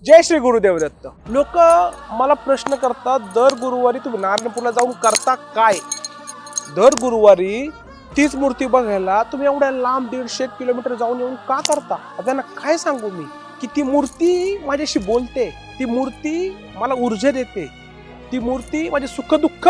जय श्री गुरुदेव दत्त. लोक मला प्रश्न करतात, दर गुरुवारी तुम्ही नारायणपूरला जाऊन करता काय? दर गुरुवारी तीच मूर्ती बघायला तुम्ही एवढ्या लांब 150 किलोमीटर जाऊन येऊन का करता? त्यांना काय सांगू मी की ती मूर्ती माझ्याशी बोलते, ती मूर्ती मला ऊर्जा देते, ती मूर्ती माझे सुख दुःख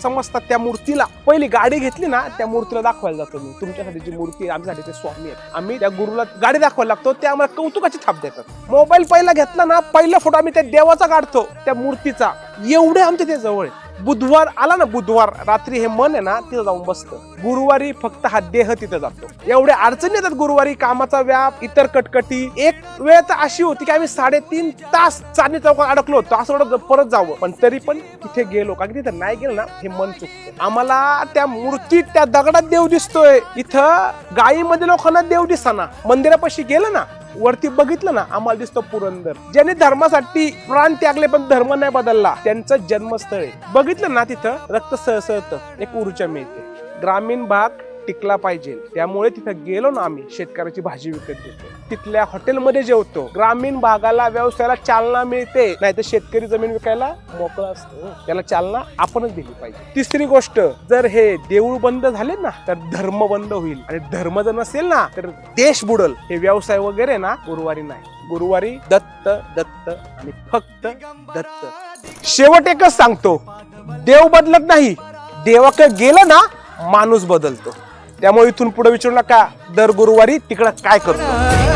समजतात. त्या मूर्तीला पहिली गाडी घेतली ना, त्या मूर्तीला दाखवायला जातो मी. तुमच्यासाठी जी मूर्ती आमच्यासाठी ते स्वामी आहेत, आम्ही त्या गुरुला गाडी दाखवायला लागतो, ते आम्हाला कौतुकाची थाप देतात. मोबाईल पहिला घेतला ना, पहिला फोटो आम्ही त्या देवाचा काढतो, त्या मूर्तीचा. एवढे आमच्या ते जवळ आहे. बुधवार आला ना, बुधवार रात्री हे मन आहे ना तिथं जाऊन बसतं. गुरुवारी फक्त हा देह तिथं जातो. एवढ्या अडचणी येतात गुरुवारी, कामाचा व्याप, इतर कटकटी. एक वेळ तर अशी होती की आम्ही 3.5 तास चांदणी चौकात अडकलो होतो, असं वाटत परत जावं, पण तरी पण तिथे गेलो. कारण तिथे नाही गेलो ना, हे मन चुकतं. आम्हाला त्या मूर्तीत, त्या दगडात देव दिसतोय. इथं गायीमध्ये लोकांना देव दिसना. मंदिरापाशी गेलं ना, वरती बघितलं ना, आम्हाला दिसतो पुरंदर. ज्यांनी धर्मासाठी प्राण त्यागले पण धर्म नाही बदलला, त्यांचं जन्मस्थळ आहे. बघितलं ना, तिथं रक्त सळसळतं, एक ऊर्जा मिळते. ग्रामीण भाग टिकला पाहिजे, त्यामुळे तिथं गेलो ना आम्ही, शेतकऱ्याची भाजी विकत घेतो, तिथल्या हॉटेलमध्ये जेवतो. ग्रामीण भागाला व्यवसायाला चालना मिळते, नाही तर शेतकरी जमीन विकायला मोकळा असतो. त्याला चालना आपणच दिली पाहिजे. तिसरी गोष्ट, जर हे देऊळ बंद झाले ना, तर धर्म बंद होईल, आणि धर्म जर नसेल ना, तर देश बुडल. हे व्यवसाय वगैरे ना गुरुवारी नाही. गुरुवारी दत्त दत्त आणि फक्त दत्त. शेवट एकच सांगतो, देव बदलत नाही, देवाकडे गेलं ना माणूस बदलतो. त्यामुळे इथून पुढे विचारू नका दर गुरुवारी तिकडं काय करतो.